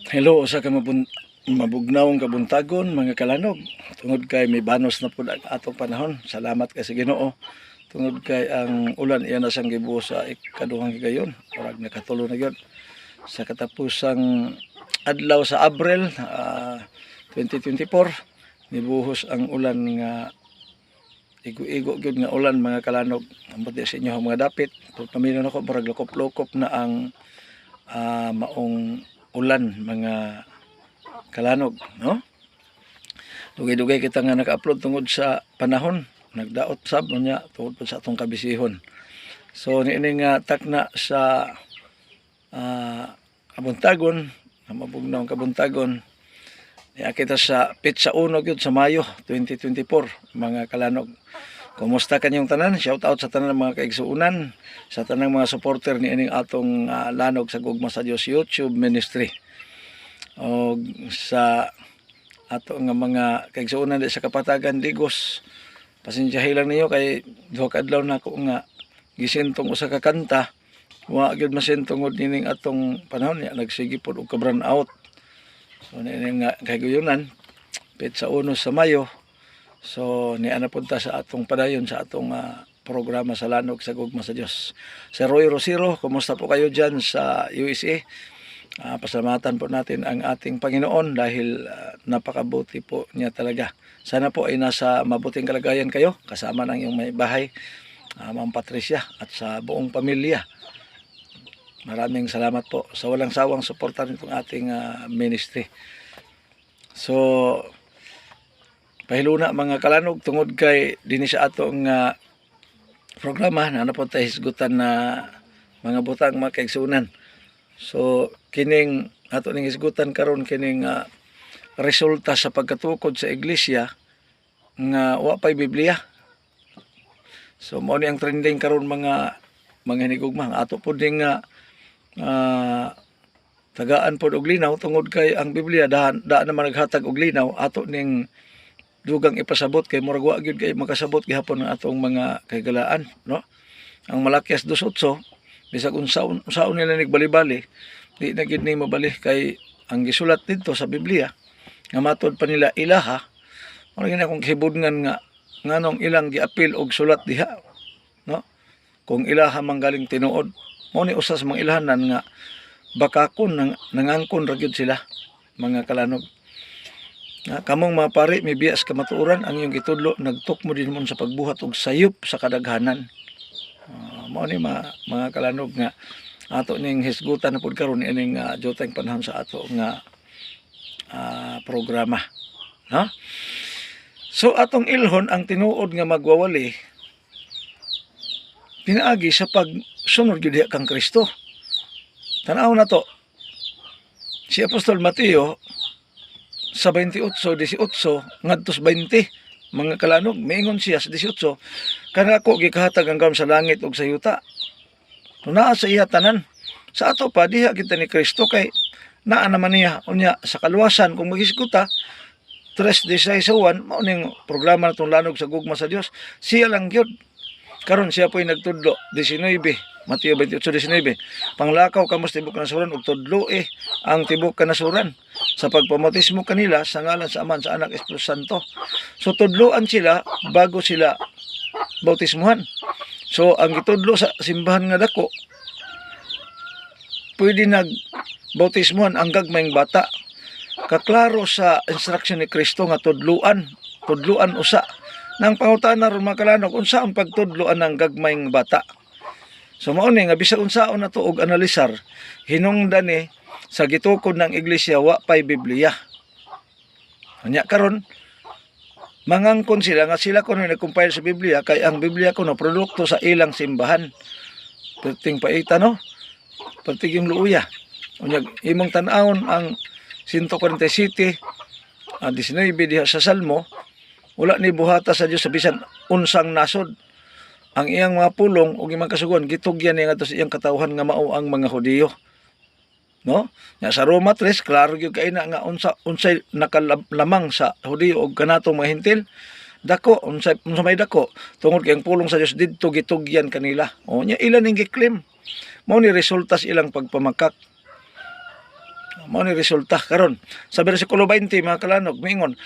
Hello, usa ka mabugnaong kabuntagon mga kalanog. Tungod kay may banos na pud ang atong panahon. Salamat kay sa Ginoo. Tungod kay ang ulan iyan na siyang gibuo sa ikaduhang higayon. Orag nakatulo na gyud. Sa katapusang adlaw sa Abril 2024, nibuhos ang ulan nga igo-igo gyud nga ulan mga kalanog. Ambot sa inyo mga dapit. Pamilya nako murag lokop-lokop na ang maong ulan mga kalanog, no? Dugay-dugay kita nga naka-upload tungod sa panahon, nagdaot sab nya tungod sa atong kabisihon. So niini nga takna sa kabuntagon, mabugnaw kabuntagon. Niya kita sa Pitsa 1 gyud sa Mayo 2024 mga kalanog. Kumusta kanyang tanan? Shout out sa tanan mga kaigsuunan, sa tanang mga supporter ni ining atong lanog sa Gugma sa Dios YouTube ministry. O sa ato nga mga kaigsuunan di sa Kapatagan Digos. Pasensyahin lang niyo kay duha ka adlaw na ko nga gisentong usa ka kanta. Wa gyud masentong nining atong panahon niya nagsige pod og ka-brown out. So nining nga kayguyonan Pitsa 1 sa Mayo. So niana punta sa atong padayon sa atong programa sa Lanog sa Gugma sa Dios. Sir Roy Rosero, kumusta po kayo dyan sa USA? Pasalamatan po natin ang ating Panginoon dahil napakabuti po niya talaga. Sana po ay nasa mabuting kalagayan kayo kasama ng iyong may bahay, Ma'am Patricia at sa buong pamilya. Maraming salamat po sa walang sawang suporta nitong ating ministry. So pahiluna mga kalanog tungod kay dinhi sa atong programa na napunta hisgutan na mga butang mga kaigsunan. So kining ato ning hisgutan karon kining resulta sa pagkatukod sa iglesia nga wa pay Biblia. So mao ni ang trending karon mga hinigugma. Ato pud ding tagaan pod og linaw tungod kay ang Biblia daan naman naghatag og linaw ato ning dugang ipasabot kay murag wa gyud kay makasabot gihapon ang atong mga kagalaan, no? Ang Malakias 2:8 bisag unsaon nila nagbali-bali di na gid ni mabali kay ang gisulat didto sa Biblia nga matod pa nila ilaha mao gina kung hibudngan nga nganong ilang giapil og sulat diha, no? Kung ilaha manggaling tinuod mao ni usas mga ilahanan nga bakakon nangangkon ra gyud sila mga kalanog. Kamong mga pari, may biyas kamatuoran ang iyong gitudlo, nagtok mo din mo sa pagbuhat og sayop sa kadaghanan. Mao ni mga kalanog nga ato ning hisgutan na pud karon ining joteng panahon sa ato nga programa, no? So atong ilhon ang tinuod nga magwawali pinaagi sa pagsunod gyud kang Kristo. Tanaw na to. Si Apostol Mateo sa 28:18 ngadtos 20 mga kalanog miingon siya sa 18 kanako gikahatag ang sa langit ug sa yuta. Naa sa iya tanan. Sa ato pa diha kita ni Kristo kay naa naman niya unya sa kaluwasan kung maghisguta 3:16 mao ning programa natong Lanog sa Gugma sa Dios. Siya lang gyud. Karon siya po'y nagtudlo 19 Mateo 28:19. Panglakaw kamo sa tibok kanasuran ug tudlo ang tibok kanasuran sa pagpamautismo kanila sa ngalan sa Ama sa Anak Espiritu Santo. So tudloan sila bago sila bautismuhan. So ang gitudlo sa simbahan nga dako pwede nagbautismuhan ang gagmayng bata. Kaklaro sa instruction ni Kristo nga tudluan usa. Nang pangutana ron mga kalanog unsa ang pagtudloan ng gagmayng bata. So mao ni nga bisag unsaon nato og analisar hinungdan ni sa gitukod ng iglesia wa pay Biblia. Anya karon mangangkon sila nga sila kuno nag-compile sa Biblia kay ang Biblia kuno produkto sa ilang simbahan. Perting paita no. Perting yung luuya. Unya imong tan-awon ang 147 19 diha sa Salmo wala ni buhata sa Dios sa bisan unsang nasod. Ang iyang mga pulong ug imong kasugon gitugyan niya ngadto sa iyang katawhan nga mao ang mga Hudiyo. No? Nya sa Roma 3 klaro gyud kay na nga unsay nakalamang sa Hudiyo ug kanatong mga Hentil dako unsa may dako tungod kay ang pulong sa Dios didto gitugyan kanila. O nya ilan ning giklaim. Mao ni resulta sa ilang pagpamakak. Mao ni resulta karon. Sa bersikulo 20 mga kalanog moingon,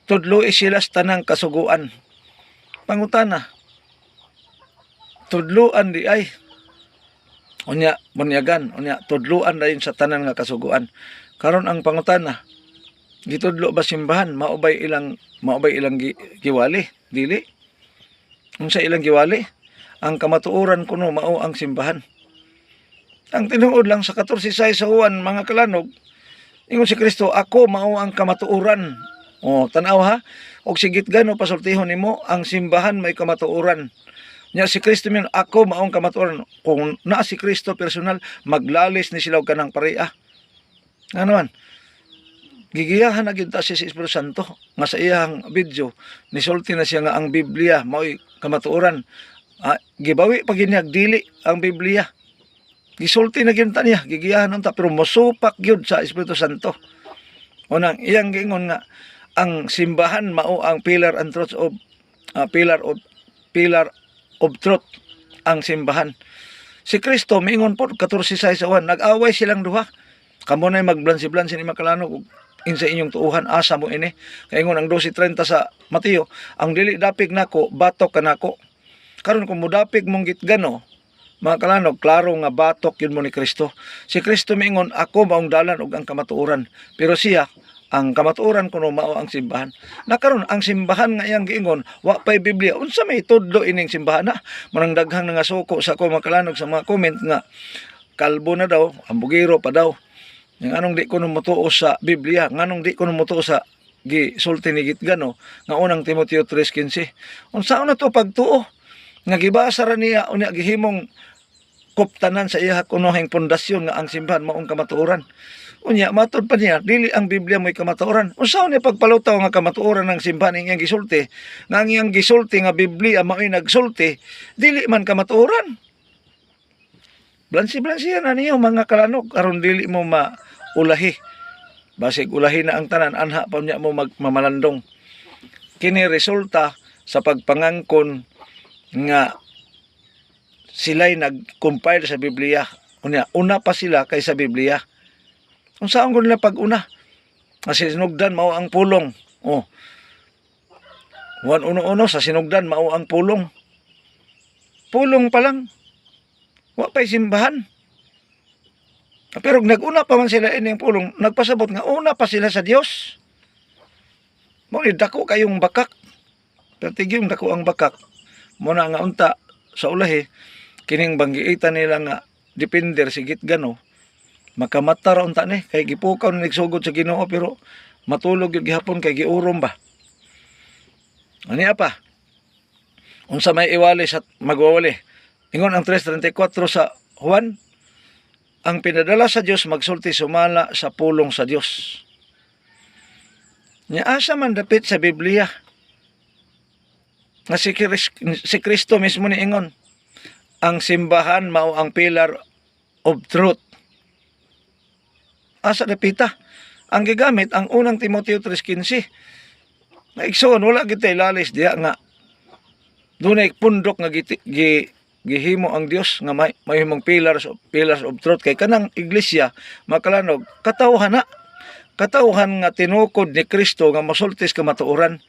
tudloi sila sa tanang kasuguan. Pangutana, tudluan di ay unya bunyagan, unya tudluan dayon sa tanan nga kasuguan. Karon ang pangutana, gitudlo ba simbahan? Maubay ilang giwali? Dili. Unsa ilang giwali? Ang kamatuoran kuno mao ang simbahan. Ang tinuod lang sa 14:6 sa Juan, mga kalanog, ingon si Kristo, ako mao ang kamatuoran. O, tanaw ha, og sigit gano pasultihon nimo, ang simbahan may kamatuoran. Nya si Kristo min, ako mao ang kamatuoran. Kung naa si Kristo personal, maglalis ni sila og kanang pareha. Ano man? Gigiyahan na gyud ta si Espiritu Santo nga sa iyang video nisulti na siya nga ang Biblia mao'y kamatuoran. Gibawi pag giniyag dili ang Biblia. Gisulti na gyud ta niya, gigiyahan ta pero mosupak gyud sa Espiritu Santo. Unang iyang giingon nga ang simbahan mao ang pillar and truth of pillar of truth ang simbahan. Si Kristo miingon po 14:6 sa Juan, nag-away silang duha. Kamo na magblansi-blansi ni makalanog insa inyong tuuhan asa mo ini. Kaingon ang 12:30 sa Mateo, ang dili dapig nako batok kanako. Karon kung mudapig mong gitgano, mga kalanog, klaro nga batok yun mo ni Kristo. Si Kristo miingon, ako maong dalan ug ang kamatuoran. Pero siya, ang kamatuoran kuno mao ang simbahan. Nakaron ang simbahan nga iyang giingon, wa pay Biblia. Unsa may tudlo ining simbahan na? Manang daghang nga suko sa ako mga kalanog sa mga comment nga kalbo na daw, ambugiro pa daw. Yang anong di ko mutuo sa Biblia, nganong di ko mutuo sa gisulti ni Gitgano nga unang Timoteo 3:15. Unsa na to pagtuo? Nga gibasa ra niya unya gihimong kuptanan sa iya kunohing pundasyon nga ang simbahan maong kamatuoran. Unya matud pa niya dili ang Biblia mo'y kamatuoran. Unsa ni pagpalutaw nga kamatuoran ng simbahan iyang gisulti? Nga ang iyang gisulti nga Biblia mao'y nagsulti, dili man kamatuoran. Blansi-blansi na niyo mga kalanog aron dili mo maulahi. Basig ulahi na ang tanan anha pa niya mo magmamalandong. Kini resulta sa pagpangangkon nga sila'y nag-compile sa Biblia. Una pa sila kaysa Biblia. Kung saan ko nila pag-una? Kasi sinugdan, mao ang pulong. Uno-uno sa sinugdan, mao ang pulong. Pulong pa lang. Wa pa'y simbahan. Pero nag-una pa man sila ining pulong, nagpasabot nga una pa sila sa Dios. Mao ni dako kayong bakak. Pertigyong dako ang bakak. Muna nga unta sa ulahi, kining banggiitan nila nga depender si Gitgano, makamata ra unta ni, kay gipukaw na nagsugod sa Ginoo pero matulog yung gihapon kay giurom ba. Ano pa? Unsa may iwali sa magwawali. Ingon ang 3:34 sa Juan, ang pinadala sa Dios magsulti sumala sa pulong sa Dios. Nya asa man dapit sa Biblia nga si Kristo mismo ni ingon, ang simbahan mao ang pillar of truth. Asa dapita? Ang gigamit ang unang Timoteo 3:15. Nga igsoon wala gitay lalis diha nga dunay pundok nga gihimo ang Dios nga mahimong pillars of truth kay kanang iglesia makalanog katawhan nga tinukod ni Kristo nga mosultis ka matuoran.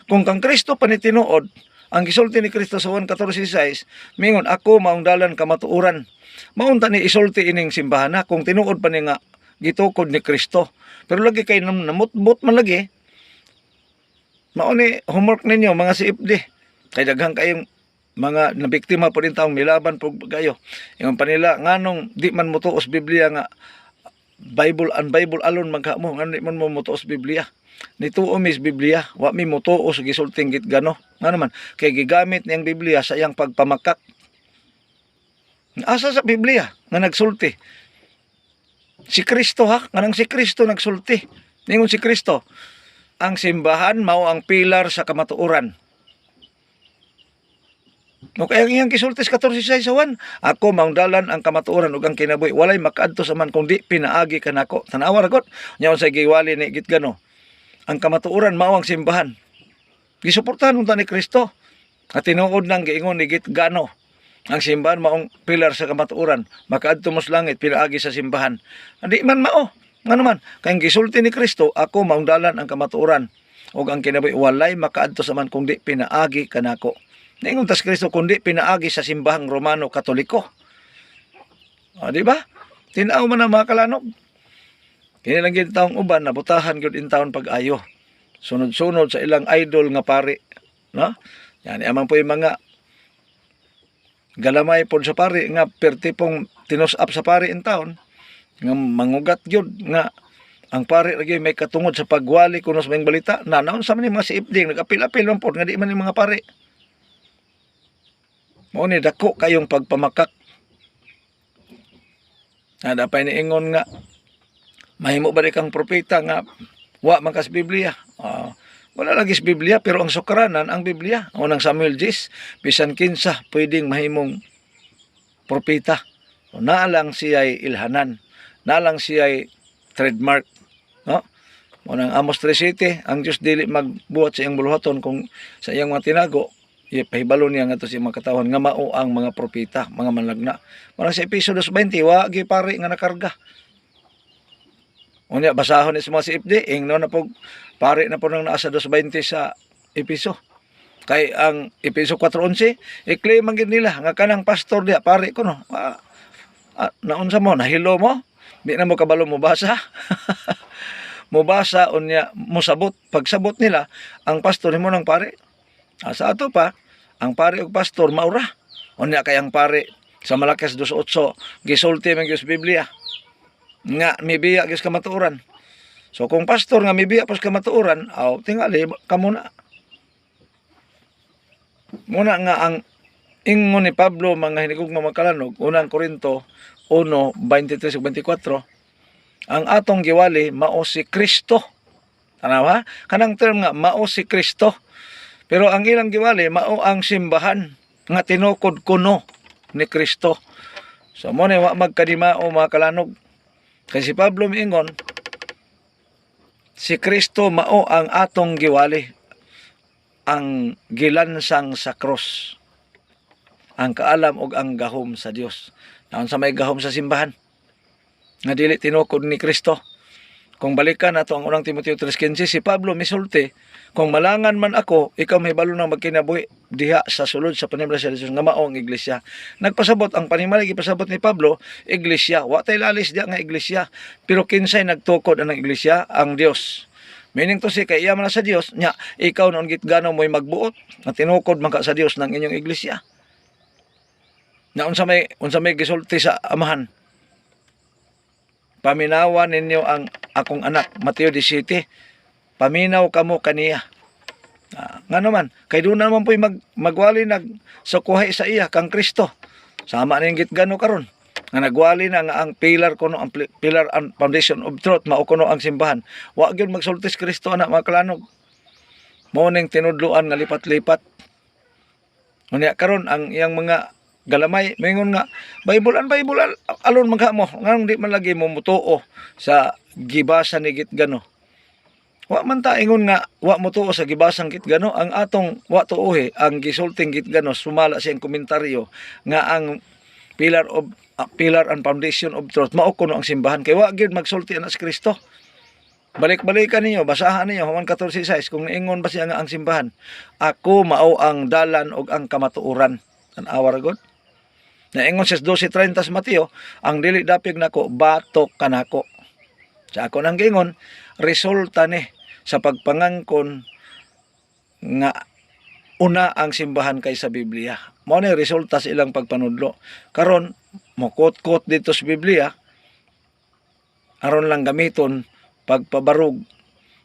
Kung kang Kristo pa ni tinuod, ang gisulti ni Kristo sa Juan 14:6, mingon ako maong dalan kamatuoran. Maunta ni isulti ining simbahan na kung tinuod pa ni nga gitukod ni Kristo. Pero lagi kay namutbot man lagi. Mao ni homework ninyo mga CFD. Kay daghang kayong mga nabiktima po rin taong milaban po kayo. Yung panila nganong di man mutuos Biblia nga Bible alone maghamo nga di man mo mutuos Biblia. Nituo mis Biblia, wa mi mutuos gisulting Gitgano. Nga naman, kay gigamit niyang Biblia sa iyang pagpamakak. Asa sa Biblia nga nagsulti? Si Kristo ha, nganang si Kristo nagsulti. Ningon si Kristo, ang simbahan mao ang pilar sa kamatuoran. No kaya iyang gisultis 14:6 sa Juan, ako maungdalan ang kamatuoran ug ang kinabuhi, walay makaadto sa man kung di pinaagi kanako. Tanawa ra gud, nya sa giwali ni Gitgano. Ang kamatuoran mao ang simbahan. Gisuportahan unta ni Kristo. At tinuod nang giingon ni Gitgano, ang simbahan maong pilar sa kamatuoran, makaadto mo sa langit pinaagi sa simbahan. Di man mao. Nga naman, kayong gisulti ni Kristo, ako maungdalan ang kamatuoran. O ang kinabuhi, walay makaadto sa man kundi pinaagi kanako. Ningon tas Kristo kundi pinaagi sa simbahang Romano Katoliko. O, di ba? Tinaw man ang mga kalanog. Kini lang gid taong uban nabutahan gyud in taon pag-ayo. Sunod-sunod sa ilang idol nga pari, no? Yan amang po yung mga galamay pod sa pari nga pertipong tinus-up sa pari in taon nga mangugat gyud nga ang pari lagi may katungod sa pagwali kuno sa mga balita. Nanaon sa man ni mga siipding nagapil-apil man pod nga di man ni mga pari. Mao ni dako kayong pagpamakak. Ada pa niingon nga mahimo ba kang propeta nga wa man kas Biblia. Wala lagi sa Biblia pero ang sukaranan ang Biblia. Unang Samuel 10 bisan kinsa pwedeng mahimong propeta. O, naalang siya'y ilhanan. Naalang siya'y trademark. No? Unang Amos 3:7 ang Dios dili magbuhat sa iyang buluhaton kung sa iyang mga tinago ipahibalo niya nga to si mga katawan nga mao ang mga propeta, mga manlagna. Marang sa episode 20, wa gi pari nga nakarga. Unya basahon ni sa mga CFD, ingno na po pari na po nang naasa 220 sa episo. Kay ang episo 4:11, i-claim man gid nila nga kanang pastor diha pari ko no. Naunsa mo nahilo mo? Di na mo kabalo mo basa. Mo basa unya mo sabot. Pagsabot nila ang pastor mo nang pari. Sa ato pa, ang pari ug pastor maura. Unya kay ang pari sa Malakias 2:8 gisulti man gyud sa Biblia nga mibiya gyud kamatuoran. So kung pastor nga mibiya pas kamatuoran, tingali kamo na. Muna nga ang ingon ni Pablo mga hinigugma makalanog, unang Korinto 1:23-24, ang atong giwali mao si Kristo. Tanawa, kanang term nga mao si Kristo. Pero ang ilang giwali mao ang simbahan nga tinukod kuno ni Kristo. So mo ni wa magkadimao mga kalanog. Kasi si Pablo miingon, si Kristo mao ang atong giwali, ang gilansang sa cross, ang kaalam og ang gahom sa Dios. Naon sa may gahom sa simbahan nga dili tinukod ni Kristo. Kung balikan nato ang unang Timoteo 3:15, si Pablo misulti, kung malangan man ako, ikaw mahibalo nang magkinabuhi diha sa sulod sa panimala sa Dios nga mao ang iglesia. Nagpasabot ang panimala gipasabot ni Pablo, iglesia. Wa tay lalis diha nga iglesia, pero kinsay nagtukod ang iglesia? Ang Dios. Meaning to say kay iya man sa Dios nya ikaw noon gitgano mo'y magbuot nga tinukod man ka sa Dios ng inyong iglesia. Na unsa may gisulti sa amahan. Paminawan ninyo ang akong anak. Mateo 17. Paminaw kamo kaniya. Nga naman, kay doon naman po'y magwali nagsukuhay sa iya kang Kristo. Sama na yung gitgano karon. Nga nagwali na nga ang pilar kuno, ang pilar and foundation of truth, mao kuno ang simbahan. Wa gyud magsultis Kristo anak mga kalanog. Mao ning tinudluan nga lipat-lipat. Unya karon ang iyang mga galamay mingon nga Bible alon maghamo nganong di man lagi mo mutuo sa gibasa ni gitgano. Wa man ta ingon nga wa mutuo sa gibasang gitgano, ang atong wa tuohi ang gisulting gitgano sumala siyang komentaryo nga ang pillar and foundation of truth mao kuno ang simbahan kay wa gyud magsulti ana sa Kristo. Balik-balikan ninyo, basahan ninyo Juan 14:6 kung niingon ba siya nga ang simbahan, ako mao ang dalan og ang kamatuoran. Tanawa ra gud. Naingon sa 12:30 sa Mateo, ang dili dapig nako batok kanako. Sa ako nang gingon, resulta ni sa pagpangangkon nga una ang simbahan kaysa Biblia. Mao ni resulta sa ilang pagpanudlo. Karon mokot-kot dito sa Biblia aron lang gamiton pagpabarug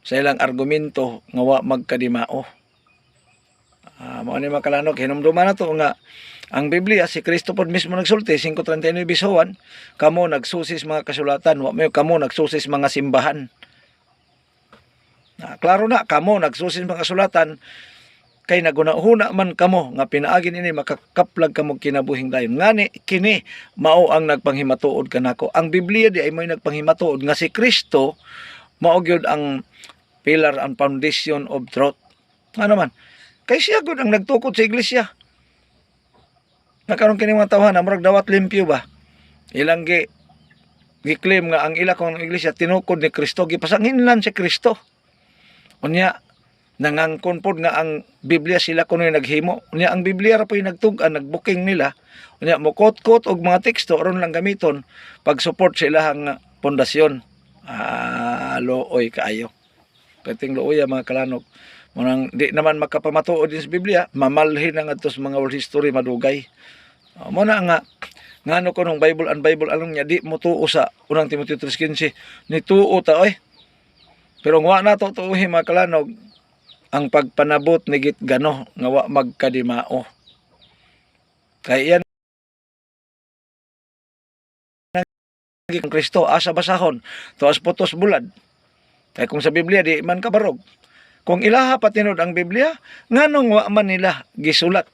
sa ilang argumento nga wa magkadimao. Mao ni makalanog hinumduman nato nga ang Biblia si Kristo pod mismo nagsulti 5:39 bisawan, kamo nagsusis mga kasulatan, wa may kamo nagsusis mga simbahan. Klaro na kamo nagsusis mga kasulatan kay nagunahuna man kamo nga pinaagin ini makakaplag kamo kinabuhing dayon. Ngani kini mao ang nagpanghimatuod kanako. Ang Biblia di ay may nagpanghimatuod nga si Kristo mao gyud ang pillar and foundation of truth. Ano man? Kay siya gyud ang nagtukod sa iglesia. Nakaroon kini mga tawhan, amurag dawat limpyo ba? Ilang giklaim nga ang ila kong iglesia tinukod ni Kristo, gipasanginlan si Kristo. Unya nangangkon pod nga ang Biblia sila kuno naghimo. Unya ang Biblia ra po'y nagtug-an, nagbuking nila. Unya mukot-kot og mga teksto aron lang gamiton pag support sa ilahang pundasyon. Looy kaayo. Kating looy mga kalanog. Munang di naman makapamatuod din sa Biblia, mamalhin na nga sa mga world history madugay. Muna nga ngano ko nung Bible anong niya di mo tuo sa unang Timoteo 3:15 ni tuo ta oy. Pero wa na to tuuhi mga kalanog ang pagpanabot ni git gano nga wa magkadimao. Kay yan ang Kristo asa basahon tuas putos bulad. Kay kung sa Biblia di man kabarog. Kung ilaha patinod ang Biblia, nganong wa man nila gisulat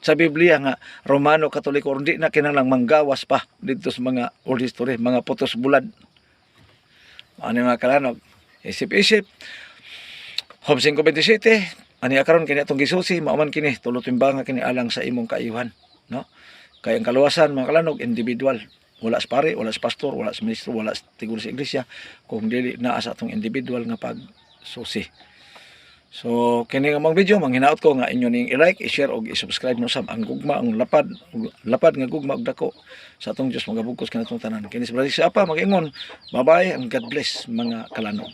sa Biblia nga Romano Katoliko hindi na kinahanglang manggawas pa dito sa mga old history, mga putos bulad. Ano mga kalanog? Isip-isip. Hob 5:27, ani karon kini atong gisusi, mao man kini tulo timbanga kini alang sa imong kaayuhan, no? Kay ang kaluwasan mga kalanog individual. Wala sa pare, wala sa pastor, wala sa ministro, wala sa tiguro sa iglesia kung dili naa sa atong individual nga pagsusi. So kini nga mga video manghinaot ko nga inyo ning i-like, i-share og i-subscribe no sab ang gugma ang lapad nga gugma og dako sa atong Dios magabugkos kanatong tanan. Kini sa Brother Siapa mag-ingon. Bye-bye and God bless mga kalanog.